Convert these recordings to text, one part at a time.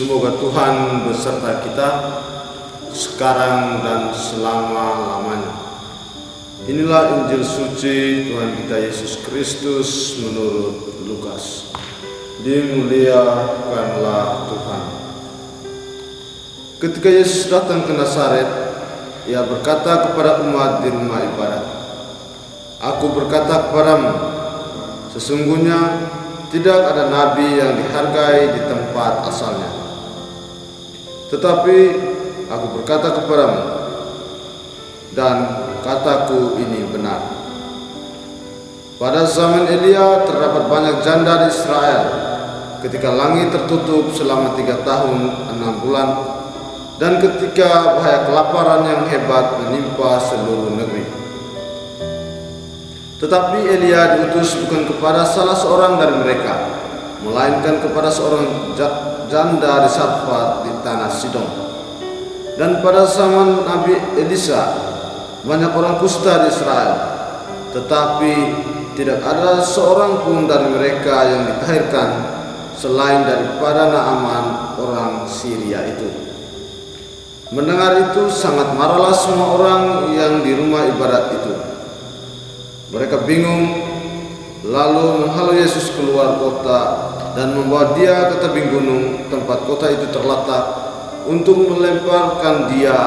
Semoga Tuhan beserta kita sekarang dan selama-lamanya. Inilah Injil suci Tuhan kita Yesus Kristus menurut Lukas. Dimuliakanlah Tuhan. Ketika Yesus datang ke Nazaret, Ia berkata kepada umat di rumah ibadat, "Aku berkata kepadamu, sesungguhnya tidak ada nabi yang dihargai di tempat asalnya. Tetapi aku berkata kepadamu, dan kataku ini benar. Pada zaman Elia terdapat banyak janda di Israel, ketika langit tertutup selama 3 tahun 6 bulan, dan ketika bahaya kelaparan yang hebat menimpa seluruh negeri. Tetapi Elia diutus bukan kepada salah seorang dari mereka, melainkan kepada seorang janda di Sarfat di tanah Sidon. Dan pada zaman Nabi Elisa, banyak orang kusta di Israel, tetapi tidak ada seorang pun dari mereka yang ditahirkan selain daripada Naaman orang Syria itu." Mendengar itu sangat marahlah semua orang yang di rumah ibadat itu. Mereka bingung, lalu menghalau Yesus keluar kota dan membawa Dia ke tebing gunung tempat kota itu terletak untuk melemparkan Dia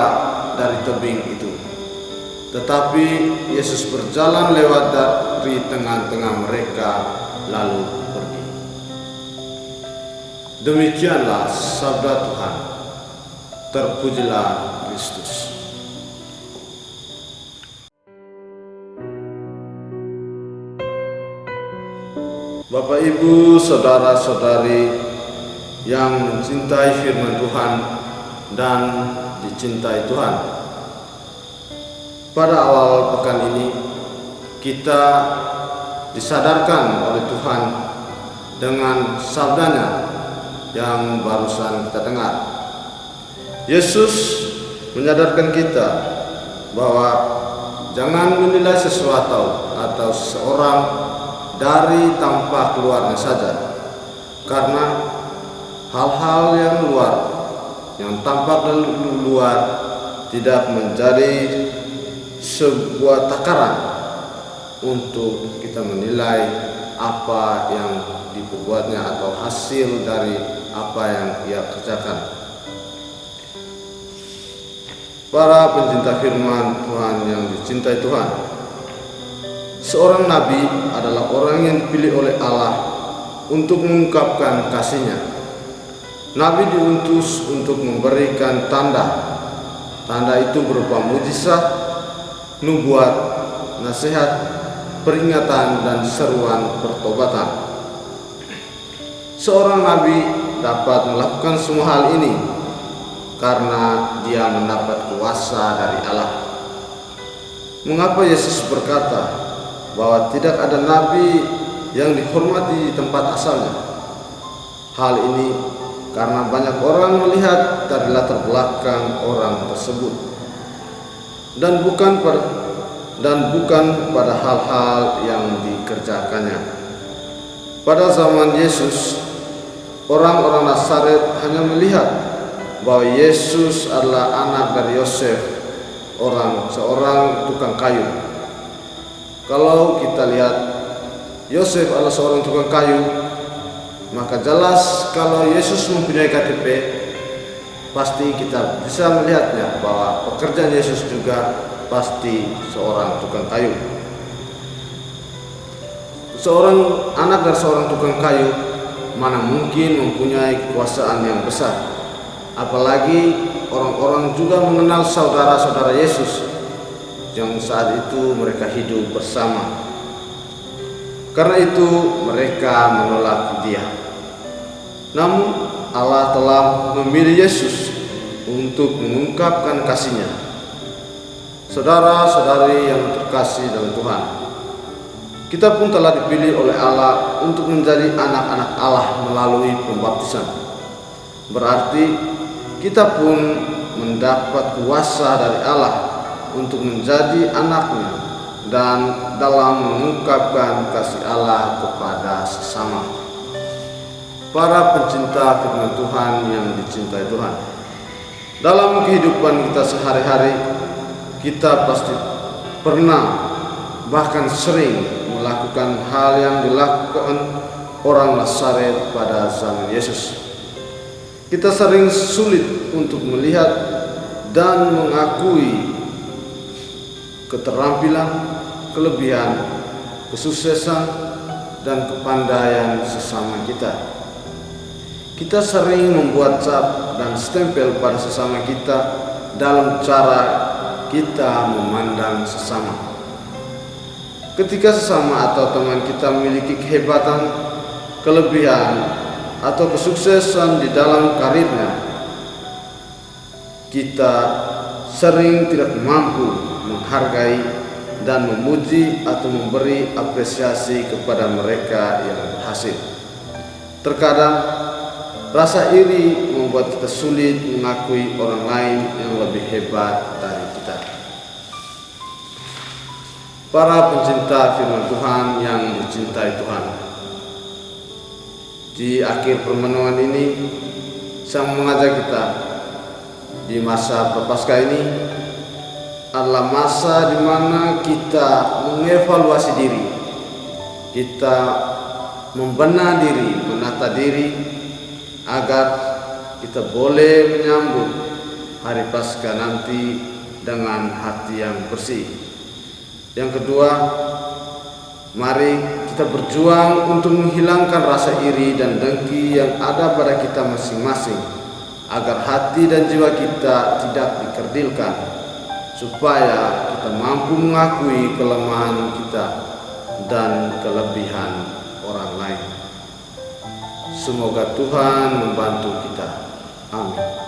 dari tebing itu. Tetapi Yesus berjalan lewat dari tengah-tengah mereka lalu pergi. Demikianlah sabda Tuhan. Terpujilah Kristus. Bapak, Ibu, saudara-saudari yang mencintai firman Tuhan dan dicintai Tuhan, pada awal pekan ini kita disadarkan oleh Tuhan dengan sabdanya yang barusan kita dengar. Yesus menyadarkan kita bahwa jangan menilai sesuatu atau seseorang dari tampak luarnya saja, karena hal-hal yang luar, yang tampak dari luar, tidak menjadi sebuah takaran untuk kita menilai apa yang diperbuatnya atau hasil dari apa yang Ia kerjakan. Para pencinta firman Tuhan yang dicintai Tuhan, seorang nabi adalah orang yang dipilih oleh Allah untuk mengungkapkan kasih-Nya. Nabi diutus untuk memberikan tanda. Tanda itu berupa mujizat, nubuat, nasihat, peringatan, dan seruan pertobatan. Seorang nabi dapat melakukan semua hal ini karena dia mendapat kuasa dari Allah. Mengapa Yesus berkata bahwa tidak ada nabi yang dihormati di tempat asalnya? Hal ini karena banyak orang melihat dari latar belakang orang tersebut, dan bukan pada hal-hal yang dikerjakannya. Pada zaman Yesus, orang-orang Nazaret hanya melihat bahwa Yesus adalah anak dari Yosef, seorang tukang kayu. Kalau kita lihat Yosef adalah seorang tukang kayu, maka jelas kalau Yesus mempunyai KTP, pasti kita bisa melihatnya bahwa pekerjaan Yesus juga pasti seorang tukang kayu. Seorang anak dari seorang tukang kayu mana mungkin mempunyai kekuasaan yang besar? Apalagi orang-orang juga mengenal saudara-saudara Yesus yang saat itu mereka hidup bersama. Karena itu mereka menolak Dia. Namun Allah telah memilih Yesus untuk mengungkapkan kasih-Nya. Saudara-saudari yang terkasih dalam Tuhan, kita pun telah dipilih oleh Allah untuk menjadi anak-anak Allah melalui pembaptisan. Berarti kita pun mendapat kuasa dari Allah untuk menjadi anak-Nya dan dalam mengungkapkan kasih Allah kepada sesama. para pencinta firman Tuhan yang dicintai Tuhan. Dalam kehidupan kita sehari-hari, kita pasti pernah bahkan sering melakukan hal yang dilakukan orang Nazaret pada zaman Yesus. Kita sering sulit untuk melihat dan mengakui keterampilan, kelebihan, kesuksesan, dan kepandaian sesama kita. Kita sering membuat cap dan stempel pada sesama kita dalam cara kita memandang sesama. Ketika sesama atau teman kita memiliki kehebatan, kelebihan, atau kesuksesan di dalam karirnya, kita sering tidak mampu menghargai dan memuji atau memberi apresiasi kepada mereka yang berhasil. Terkadang rasa iri membuat kita sulit mengakui orang lain yang lebih hebat dari kita. Para pencinta firman Tuhan yang dicintai Tuhan, di akhir permenungan ini saya mengajak kita di masa Prapaskah ini adalah masa di mana kita mengevaluasi diri, kita membenah diri, menata diri, agar kita boleh menyambut hari Paskah nanti dengan hati yang bersih. Yang kedua, mari kita berjuang untuk menghilangkan rasa iri dan dengki yang ada pada kita masing-masing, agar hati dan jiwa kita tidak dikerdilkan, supaya kita mampu mengakui kelemahan kita dan kelebihan orang lain. Semoga Tuhan membantu kita. Amin.